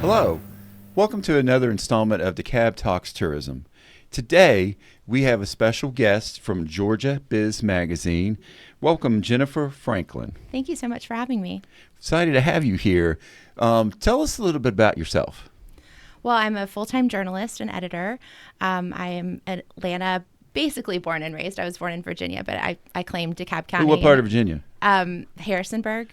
Hello. Welcome to another installment of DeKalb Talks Tourism. Today, we have a special guest from Georgia Biz Magazine. Welcome, Jennifer Franklin. Thank you so much for having me. Excited to have you here. Tell us a little bit about yourself. Well, I'm a full-time journalist and editor. I am in Atlanta, basically born and raised. I was born in Virginia, but I claim DeKalb County. What part of Virginia? Harrisonburg.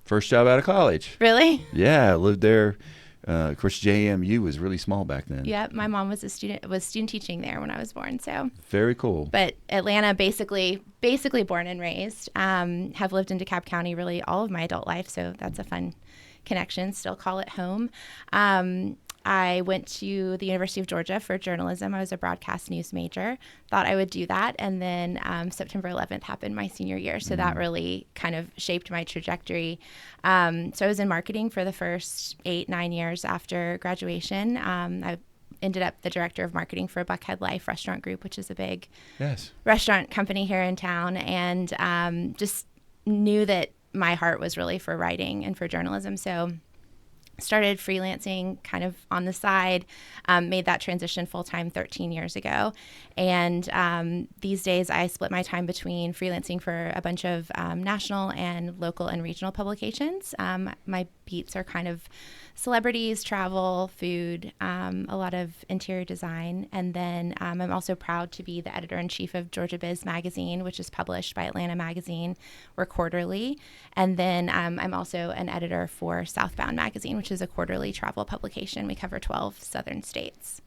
First job out of college. Really? Yeah, I lived there. Of course, JMU was really small back then. Yep, my mom was student teaching there when I was born. So very cool. But Atlanta, basically born and raised. Have lived in DeKalb County really all of my adult life, so that's a fun connection. Still call it home. I went to the University of Georgia for journalism. I was a broadcast news major. Thought I would do that, and then September 11th happened my senior year, so that really kind of shaped my trajectory. So I was in marketing for the first 8-9 years after graduation. I ended up the director of marketing for Buckhead Life Restaurant Group, which is a big restaurant company here in town, and just knew that my heart was really for writing and for journalism. So started freelancing kind of on the side, made that transition full-time 13 years ago. And these days I split my time between freelancing for a bunch of national and local and regional publications. My beats are kind of celebrities, travel, food, a lot of interior design. And then I'm also proud to be the editor-in-chief of Georgia Biz Magazine, which is published by Atlanta Magazine. We're quarterly. And then I'm also an editor for Southbound Magazine, which is a quarterly travel publication. We cover 12 southern states.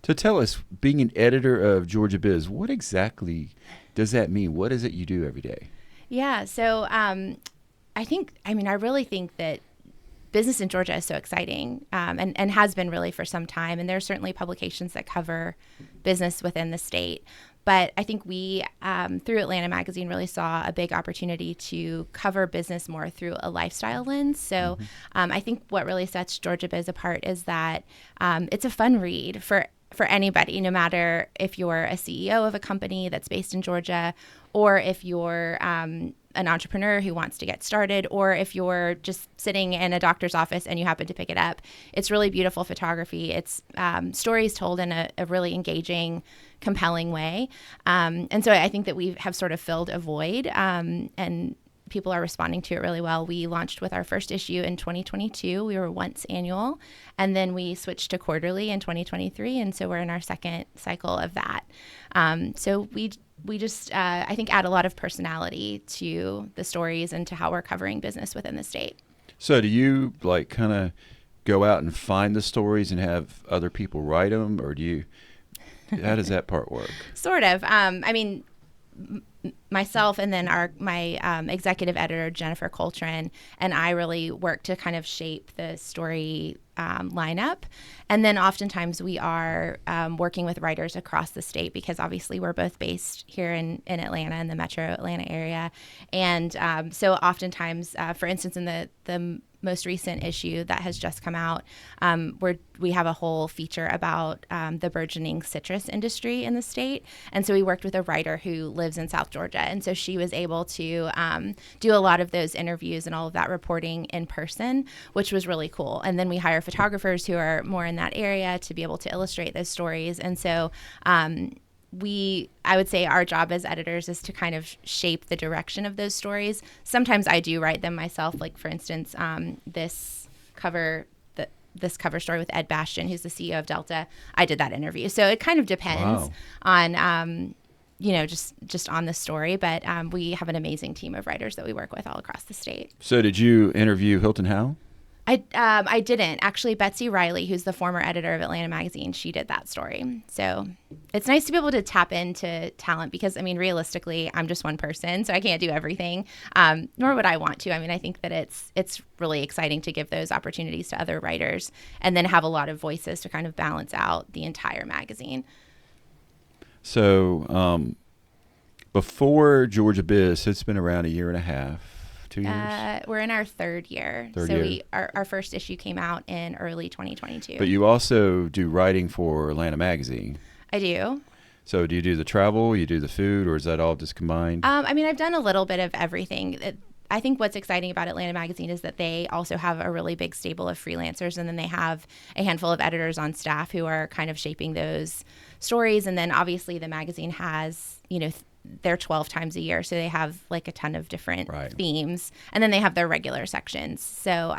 So tell us, being an editor of Georgia Biz, what exactly does that mean? What is it you do every day? Yeah, so I really think that business in Georgia is so exciting and has been really for some time. And there are certainly publications that cover business within the state. But I think we, through Atlanta Magazine, really saw a big opportunity to cover business more through a lifestyle lens. So I think what really sets Georgia Biz apart is that it's a fun read for anybody, no matter if you're a CEO of a company that's based in Georgia, or if you're an entrepreneur who wants to get started, or if you're just sitting in a doctor's office and you happen to pick it up. It's really beautiful photography. It's stories told in a really engaging, compelling way. And so I think that we have sort of filled a void, and people are responding to it really well. We launched with our first issue in 2022. We were once annual, and then we switched to quarterly in 2023, and so we're in our second cycle of that. So we just, I think, add a lot of personality to the stories and to how we're covering business within the state. So do you kind of go out and find the stories and have other people write them, or how does that part work? Sort of. Myself and then my executive editor, Jennifer Coltrane, and I really work to kind of shape the story lineup. And then oftentimes we are working with writers across the state, because obviously we're both based here in Atlanta, in the metro Atlanta area. And so oftentimes, for instance, in the most recent issue that has just come out, we have a whole feature about the burgeoning citrus industry in the state. And so we worked with a writer who lives in South Georgia. And so she was able to do a lot of those interviews and all of that reporting in person, which was really cool. And then we hire photographers who are more in that area to be able to illustrate those stories. And so I would say our job as editors is to kind of shape the direction of those stories. Sometimes I do write them myself. Like, for instance, this cover story with Ed Bastian, who's the CEO of Delta. I did that interview. So it kind of depends on, just on the story. But we have an amazing team of writers that we work with all across the state. So did you interview Hilton Howell? I didn't. Actually, Betsy Riley, who's the former editor of Atlanta Magazine, she did that story. So it's nice to be able to tap into talent, because, realistically, I'm just one person, so I can't do everything, nor would I want to. I think that it's really exciting to give those opportunities to other writers and then have a lot of voices to kind of balance out the entire magazine. So before Georgia Biz, it's been around a year and a half. 2 years? We're in our third year. Our first issue came out in early 2022. But you also do writing for Atlanta Magazine. I do. So do you do the travel, you do the food, or is that all just combined? I've done a little bit of everything. I think what's exciting about Atlanta Magazine is that they also have a really big stable of freelancers, and then they have a handful of editors on staff who are kind of shaping those stories. And then obviously the magazine has, they're 12 times a year, so they have like a ton of different themes, and then they have their regular sections. So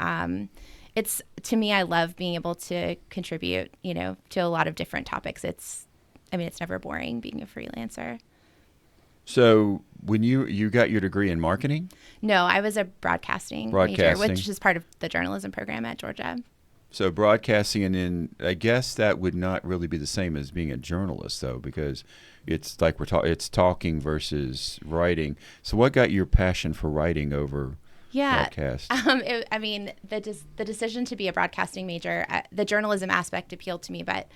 it's, to me, I love being able to contribute, to a lot of different topics. It's never boring being a freelancer. So when you got your degree in marketing? No, I was a broadcasting major, which is part of the journalism program at Georgia. So broadcasting, and then I guess that would not really be the same as being a journalist, though, because it's like it's talking versus writing. So what got your passion for writing over broadcast? The decision to be a broadcasting major, the journalism aspect appealed to me, but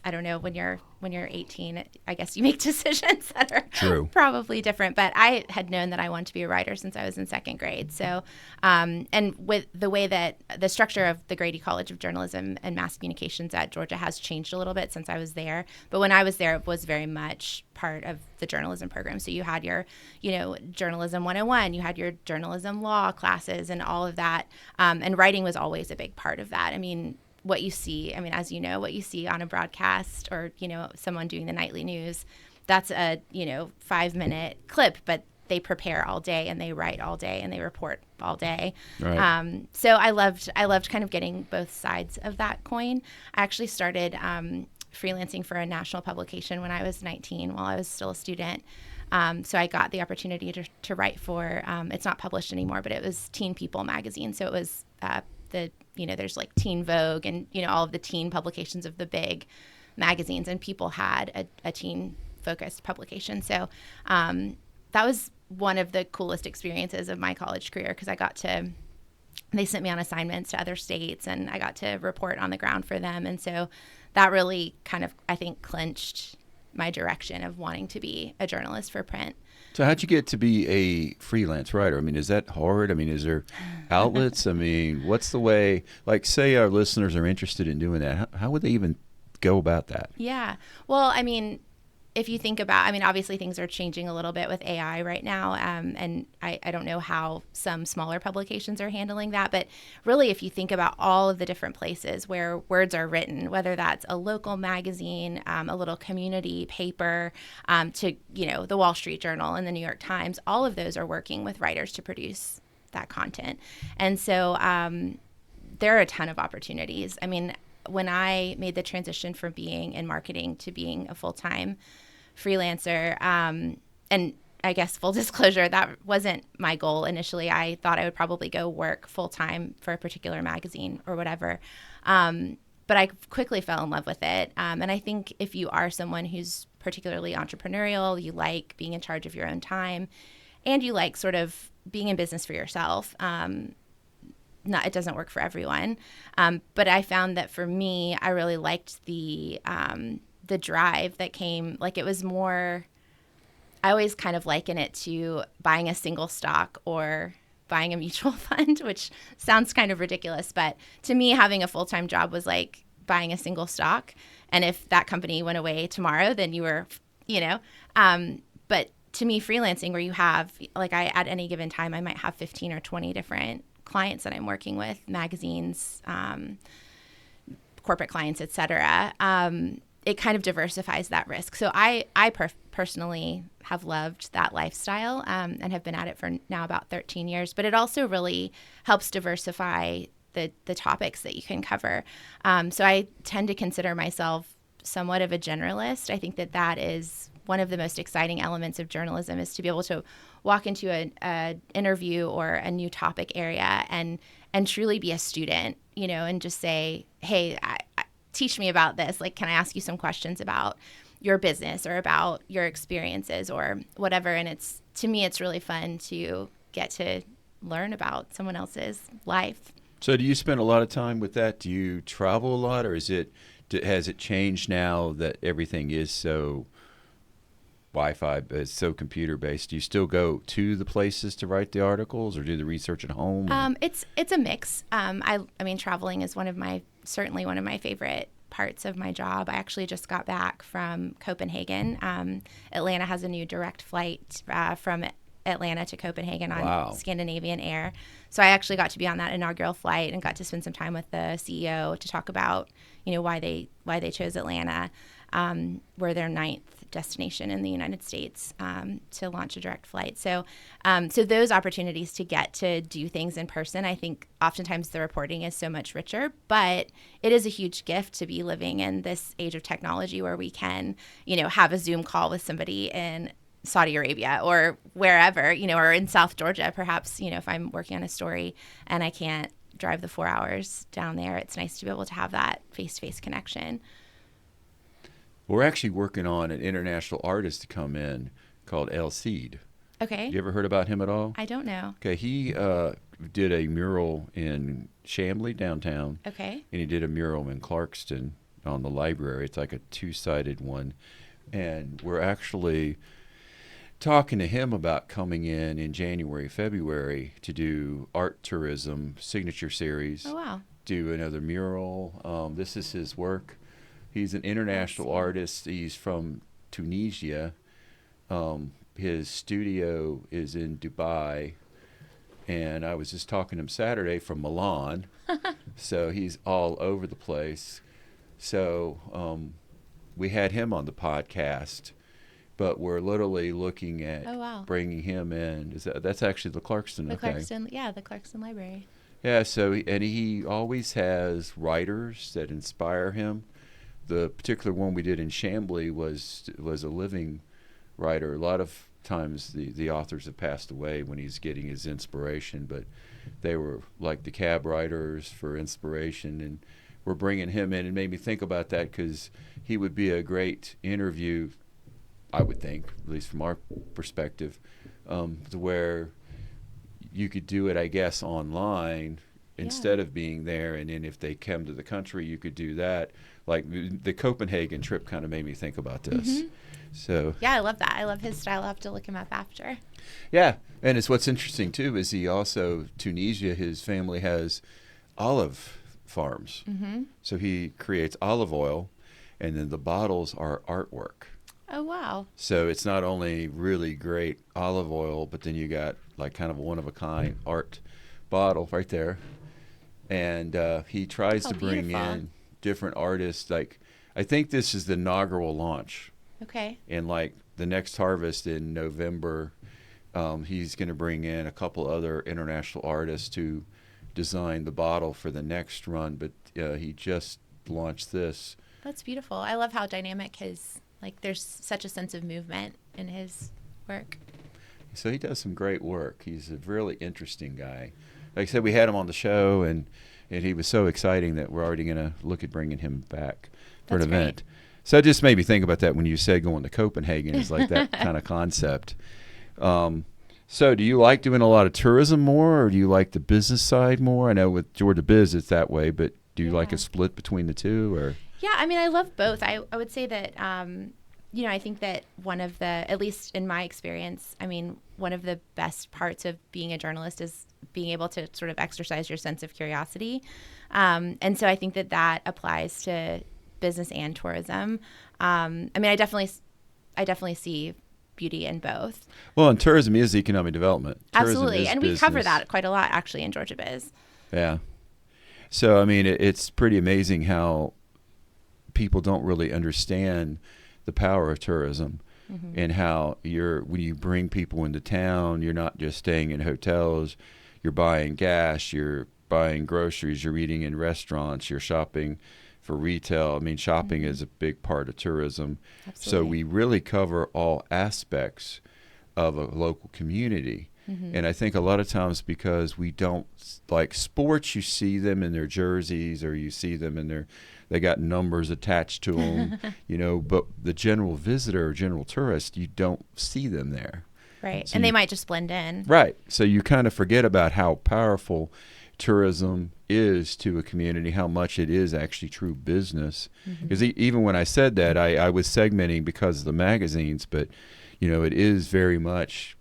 I don't know, when you're 18, I guess you make decisions that are probably different. But I had known that I wanted to be a writer since I was in second grade. So, and with the way that the structure of the Grady College of Journalism and Mass Communications at Georgia has changed a little bit since I was there. But when I was there, it was very much part of the journalism program. So you had your, Journalism 101, you had your journalism law classes and all of that. And writing was always a big part of that. What you see, as you know, what you see on a broadcast or, someone doing the nightly news, that's a, 5-minute clip, but they prepare all day and they write all day and they report all day. Right. So I loved kind of getting both sides of that coin. I actually started freelancing for a national publication when I was 19 while I was still a student. So I got the opportunity to write for, it's not published anymore, but it was Teen People magazine. So it was there's like Teen Vogue and, all of the teen publications of the big magazines, and People had a teen-focused publication. So that was one of the coolest experiences of my college career, because they sent me on assignments to other states, and I got to report on the ground for them. And so that really kind of, I think, clinched my direction of wanting to be a journalist for print. So how'd you get to be a freelance writer? Is that hard? Is there outlets? What's the way, like, say our listeners are interested in doing that. How would they even go about that? Yeah. Well, if you think about, obviously things are changing a little bit with AI right now. And I don't know how some smaller publications are handling that. But really, if you think about all of the different places where words are written, whether that's a local magazine, a little community paper, to, the Wall Street Journal and the New York Times, all of those are working with writers to produce that content. And so there are a ton of opportunities. When I made the transition from being in marketing to being a full-time freelancer, and I guess full disclosure, that wasn't my goal initially. I thought I would probably go work full-time for a particular magazine or whatever. But I quickly fell in love with it. And I think if you are someone who's particularly entrepreneurial, you like being in charge of your own time, and you like sort of being in business for yourself, it doesn't work for everyone. But I found that for me, I really liked the drive that came, like it was more, I always kind of liken it to buying a single stock or buying a mutual fund, which sounds kind of ridiculous. But to me, having a full-time job was like buying a single stock. And if that company went away tomorrow, then you were, but to me, freelancing, where you have, like, at any given time, I might have 15 or 20 different clients that I'm working with, magazines, corporate clients, et cetera. It kind of diversifies that risk. So I personally have loved that lifestyle, and have been at it for now about 13 years. But it also really helps diversify the topics that you can cover. So I tend to consider myself somewhat of a generalist. I think that is one of the most exciting elements of journalism, is to be able to walk into an interview or a new topic area and truly be a student, and just say, hey, teach me about this. Like, can I ask you some questions about your business or about your experiences or whatever? And to me, it's really fun to get to learn about someone else's life. So do you spend a lot of time with that? Do you travel a lot, or has it changed now that everything is so Wi-Fi, it's so computer-based? Do you still go to the places to write the articles or do the research at home? It's a mix. Traveling is certainly one of my favorite parts of my job. I actually just got back from Copenhagen. Atlanta has a new direct flight from Atlanta to Copenhagen on Wow. Scandinavian Air. So I actually got to be on that inaugural flight and got to spend some time with the CEO to talk about, why they chose Atlanta. We're their 9th destination in the United States to launch a direct flight. So those opportunities to get to do things in person, I think oftentimes the reporting is so much richer, but it is a huge gift to be living in this age of technology where we can, have a Zoom call with somebody in Saudi Arabia or wherever, or in South Georgia, perhaps, if I'm working on a story and I can't drive the 4 hours down there, it's nice to be able to have that face-to-face connection. We're actually working on an international artist to come in called El Cid. Okay. You ever heard about him at all? I don't know. Okay, he did a mural in Chamblee downtown. Okay. And he did a mural in Clarkston on the library. It's like a 2-sided one. And we're actually talking to him about coming in January, February to do art tourism signature series. Oh, wow. Do another mural. This is his work. He's an international artist. He's from Tunisia. His studio is in Dubai. And I was just talking to him Saturday from Milan. So he's all over the place. So we had him on the podcast. But we're literally looking at bringing him in. That's actually the Clarkston. The Clarkston Library. Yeah, so he always has writers that inspire him. The particular one we did in Chamblee was a living writer. A lot of times the authors have passed away when he's getting his inspiration, but they were like the cab writers for inspiration, and we're bringing him in. And made me think about that because he would be a great interview, I would think, at least from our perspective, to where you could do it, I guess, online instead of being there. And then if they come to the country, you could do that. Like the Copenhagen trip kind of made me think about this. Mm-hmm. So yeah, I love that. I love his style. I'll have to look him up after. Yeah, and it's what's interesting too is he also, Tunisia, his family has olive farms. Mm-hmm. So he creates olive oil, and then the bottles are artwork. Oh, wow. So it's not only really great olive oil, but then you got like kind of a one-of-a-kind art bottle right there. And he tries to bring in different artists. Like, I think this is the inaugural launch. Okay. And like the next harvest in November, he's going to bring in a couple other international artists to design the bottle for the next run. But he just launched this. That's beautiful. I love how dynamic there's such a sense of movement in his work. So he does some great work. He's a really interesting guy. Like I said, we had him on the show, and he was so exciting that we're already going to look at bringing him back for an event. Great. So it just made me think about that when you said going to Copenhagen is like that kind of concept. So do you like doing a lot of tourism more, or do you like the business side more? I know with Georgia Biz it's that way, but do you like a split between the two? Or yeah, I mean, I love both. I would say that, I think that one of the, at least in my experience, I mean, one of the best parts of being a journalist is being able to sort of exercise your sense of curiosity. And so I think that applies to business and tourism. I mean, I definitely see beauty in both. Well, and tourism is economic development. Absolutely. And we cover that quite a lot, actually, in Georgia Biz. Yeah. So, I mean, it's pretty amazing how people don't really understand the power of tourism, mm-hmm. and how when you bring people into town, you're not just staying in hotels, you're buying gas, you're buying groceries, you're eating in restaurants, you're shopping for retail. I mean, shopping mm-hmm. is a big part of tourism. Absolutely. So we really cover all aspects of a local community. Mm-hmm. And I think a lot of times because we don't, like sports, you see them in their jerseys, or you see them they got numbers attached to them, but the general visitor or general tourist, you don't see them there. Right. So and they might just blend in. Right. So you kind of forget about how powerful tourism is to a community, how much it is actually true business. Because mm-hmm. even when I said that, I was segmenting because of the magazines, but, it is very much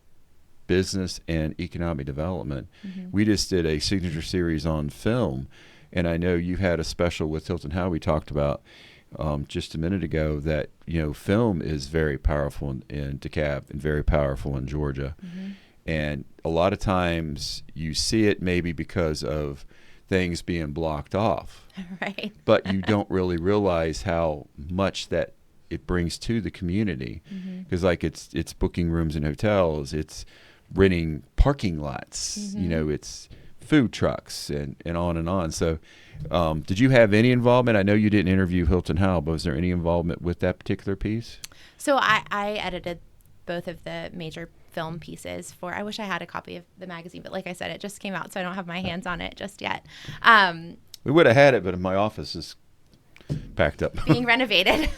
business and economic development. Mm-hmm. We just did a signature series on film, and I know you had a special with Hilton Howe we talked about just a minute ago that film is very powerful in DeKalb and very powerful in Georgia. Mm-hmm. And a lot of times you see it maybe because of things being blocked off, Right. but you don't really realize how much that it brings to the community. Because like it's booking rooms in hotels, it's renting parking lots, it's food trucks and on and on. So did you have any involvement? I know you didn't interview Hilton Howell, but was there any involvement with that particular piece? So I edited both of the major film pieces for, I wish I had a copy of the magazine, but like I said, it just came out, so I don't have my hands on it just yet. We would have had it, but my office is packed up. Being renovated.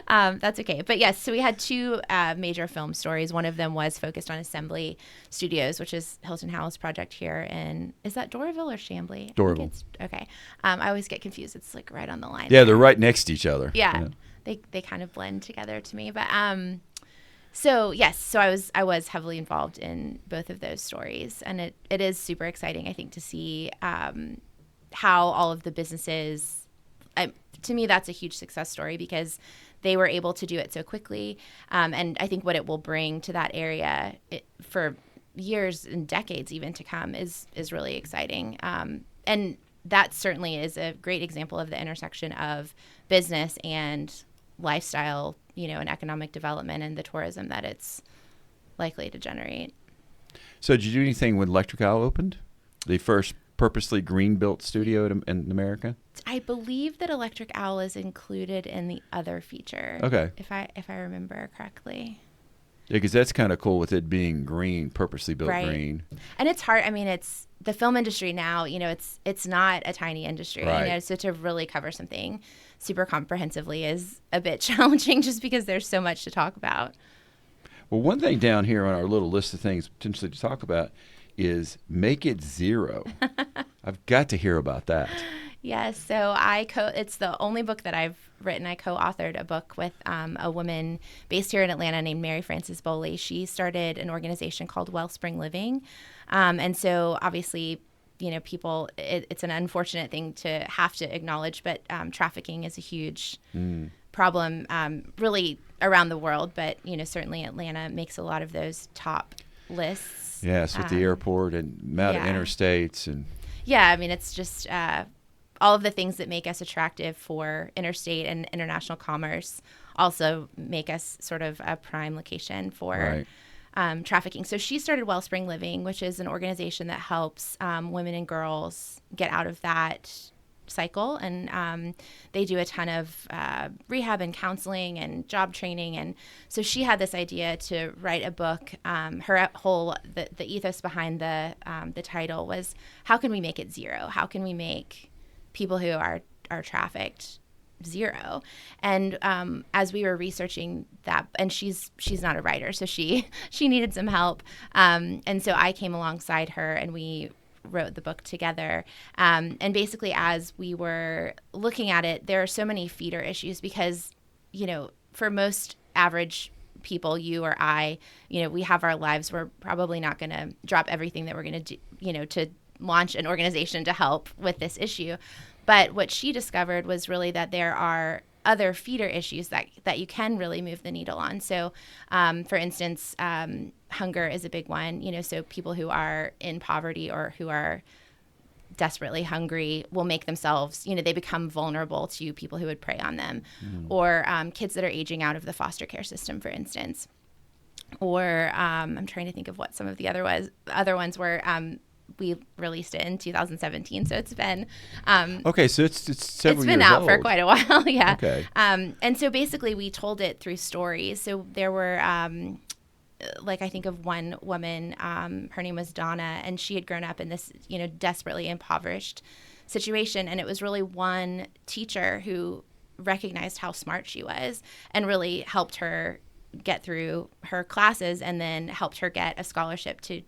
That's okay. But yes, so we had two major film stories. One of them was focused on Assembly Studios, which is Hilton Howell's project here in, is that Doraville or Chambly? Doraville. Okay. I always get confused. It's like right on the line. Yeah, they're right next to each other. Yeah. They kind of blend together to me. But so yes, so I was heavily involved in both of those stories, and it is super exciting, I think, to see how all of the businesses. To me, that's a huge success story because they were able to do it so quickly, and I think what it will bring to that area for years and decades even to come is really exciting. And that certainly is a great example of the intersection of business and lifestyle, and economic development and the tourism that it's likely to generate. So did you do anything when Electric Owl opened? The first purposely green-built studio in America? I believe that Electric Owl is included in the other feature. Okay. If I remember correctly. Yeah, because that's kind of cool with it being green, purposely built Right. green. And it's hard. I mean, it's the film industry now, it's not a tiny industry. Right. So to really cover something super comprehensively is a bit challenging just because there's so much to talk about. Well, one thing down here on our little list of things potentially to talk about is Make It Zero. I've got to hear about that. Yes, so it's the only book that I've written. I co-authored a book with a woman based here in Atlanta named Mary Frances Boley. She started an organization called Wellspring Living. And so obviously, people, it's an unfortunate thing to have to acknowledge, but trafficking is a huge problem really around the world. But, certainly Atlanta makes a lot of those top lists. Yes, with the airport and amount of interstates. And yeah, I mean, it's just all of the things that make us attractive for interstate and international commerce also make us sort of a prime location for trafficking. So she started Wellspring Living, which is an organization that helps women and girls get out of that cycle. And they do a ton of rehab and counseling and job training. And so she had this idea to write a book. The ethos behind the title was, how can we make it zero? How can we make people who are trafficked zero? And as we were researching that, and she's not a writer, so she needed some help. And so I came alongside her and we wrote the book together. And basically, as we were looking at it, there are so many feeder issues because, for most average people, you or I, we have our lives. We're probably not going to drop everything that we're going to do, to launch an organization to help with this issue. But what she discovered was really that there are other feeder issues that you can really move the needle on. So, for instance, hunger is a big one. So people who are in poverty or who are desperately hungry will make themselves, they become vulnerable to people who would prey on them. Or kids that are aging out of the foster care system, for instance. Or I'm trying to think of what some of the other ones were. We released it in 2017, so it's been okay. So it's several years been out old. for quite a while, yeah. Okay. And so basically, we told it through stories. So there were, I think of one woman. Her name was Donna, and she had grown up in this, desperately impoverished situation, and it was really one teacher who recognized how smart she was and really helped her get through her classes, and then helped her get a scholarship to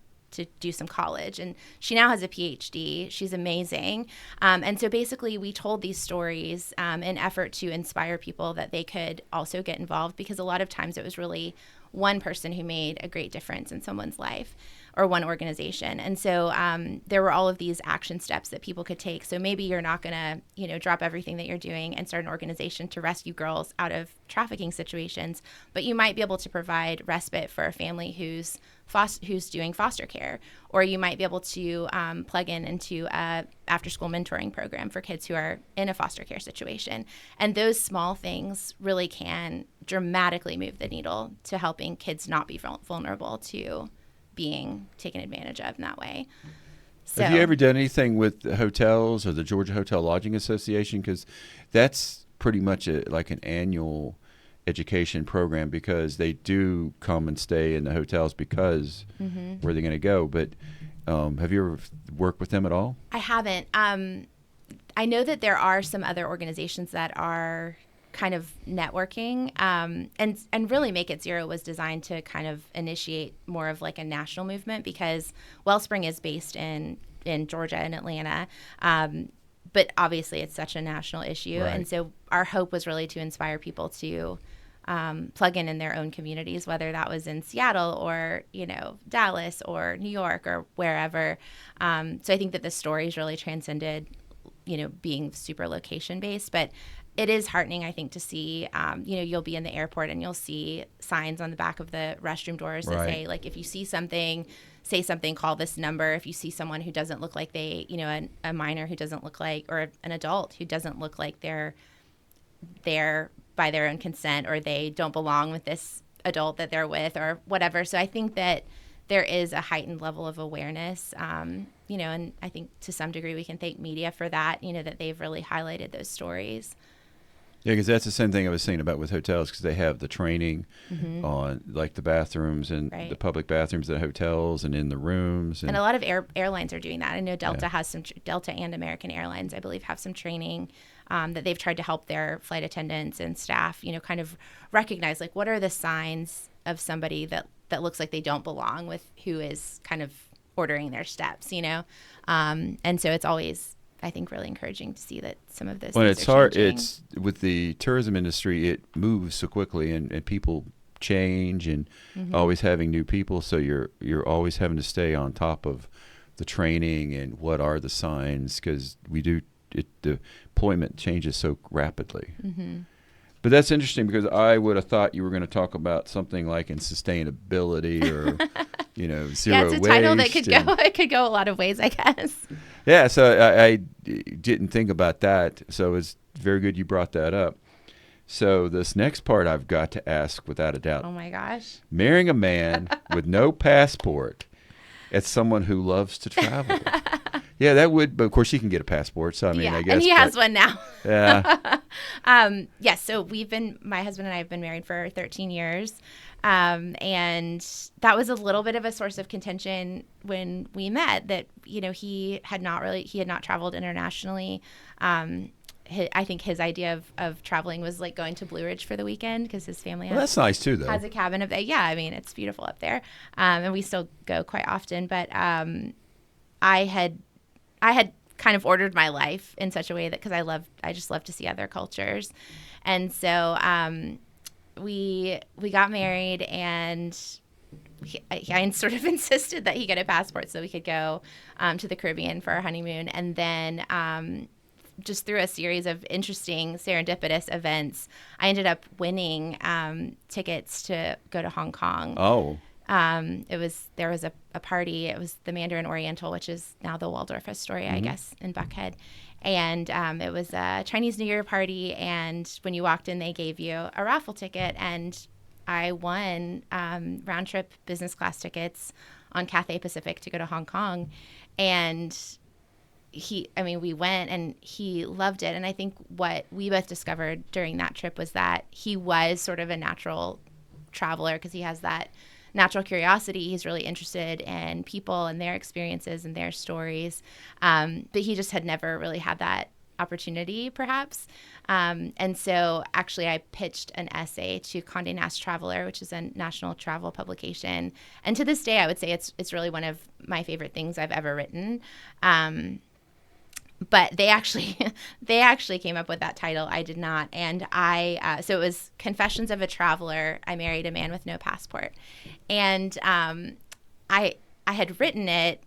do some college. And she now has a PhD. She's amazing. And so basically we told these stories in effort to inspire people that they could also get involved, because a lot of times it was really one person who made a great difference in someone's life, or one organization. And so there were all of these action steps that people could take. So maybe you're not going to, drop everything that you're doing and start an organization to rescue girls out of trafficking situations, but you might be able to provide respite for a family whose who's doing foster care, or you might be able to plug into a after-school mentoring program for kids who are in a foster care situation. And those small things really can dramatically move the needle to helping kids not be vulnerable to being taken advantage of in that way. So, have you ever done anything with the hotels or the Georgia Hotel Lodging Association? Because that's pretty much like an annual education program, because they do come and stay in the hotels because where they're going to go. But have you ever worked with them at all? I haven't. I know that there are some other organizations that are kind of networking, and really Make It Zero was designed to kind of initiate more of like a national movement, because Wellspring is based in Georgia and Atlanta, but obviously it's such a national issue. Right. And so our hope was really to inspire people to plug in their own communities, whether that was in Seattle or, Dallas or New York or wherever. So I think that the stories really transcended, being super location based, but it is heartening, I think, to see, you'll be in the airport and you'll see signs on the back of the restroom doors that say, like, if you see something, say something, call this number. If you see someone who doesn't look like a minor who doesn't look like, or an adult who doesn't look like they're there by their own consent, or they don't belong with this adult that they're with, or whatever. So I think that there is a heightened level of awareness, and I think to some degree we can thank media for that, that they've really highlighted those stories. Yeah, because that's the same thing I was saying about with hotels, because they have the training on like the bathrooms and the public bathrooms at hotels and in the rooms. And a lot of airlines are doing that. I know Delta has some, Delta and American Airlines, I believe, have some training that they've tried to help their flight attendants and staff, kind of recognize, like, what are the signs of somebody that looks like they don't belong with who is kind of ordering their steps, and so it's always, I think, really encouraging to see that some of those things are changing. It's with the tourism industry, it moves so quickly, and people change, and always having new people. So you're always having to stay on top of the training and what are the signs, because the employment changes so rapidly. But that's interesting, because I would have thought you were going to talk about something like in sustainability or, zero waste. Yeah, it's a title that it could go a lot of ways, I guess. Yeah, so I didn't think about that. So it's very good you brought that up. So this next part I've got to ask without a doubt. Oh, my gosh. Marrying a man with no passport as someone who loves to travel. Yeah, that would, but of course she can get a passport. So I mean, I guess. And he has one now. Yeah. Yes. So my husband and I have been married for 13 years. And that was a little bit of a source of contention when we met, that, he had not traveled internationally. I think his idea of traveling was like going to Blue Ridge for the weekend, because his family that's nice too, though. Has a cabin up there. Yeah. I mean, it's beautiful up there. And we still go quite often, but, I had kind of ordered my life in such a way that, because I just love to see other cultures. And so, we got married, and I sort of insisted that he get a passport so we could go to the Caribbean for our honeymoon. And then just through a series of interesting serendipitous events, I ended up winning tickets to go to Hong Kong. Oh. There was a party. It was the Mandarin Oriental, which is now the Waldorf Astoria, I guess, in Buckhead. And it was a Chinese New Year party. And when you walked in, they gave you a raffle ticket. And I won round trip business class tickets on Cathay Pacific to go to Hong Kong. And we went, and he loved it. And I think what we both discovered during that trip was that he was sort of a natural traveler, because he has that natural curiosity. He's really interested in people and their experiences and their stories. But he just had never really had that opportunity, perhaps. And so actually I pitched an essay to Condé Nast Traveler, which is a national travel publication. And to this day, I would say it's really one of my favorite things I've ever written. But they actually came up with that title. I did not. And so it was Confessions of a Traveler. I Married a Man with No Passport. And I had written it.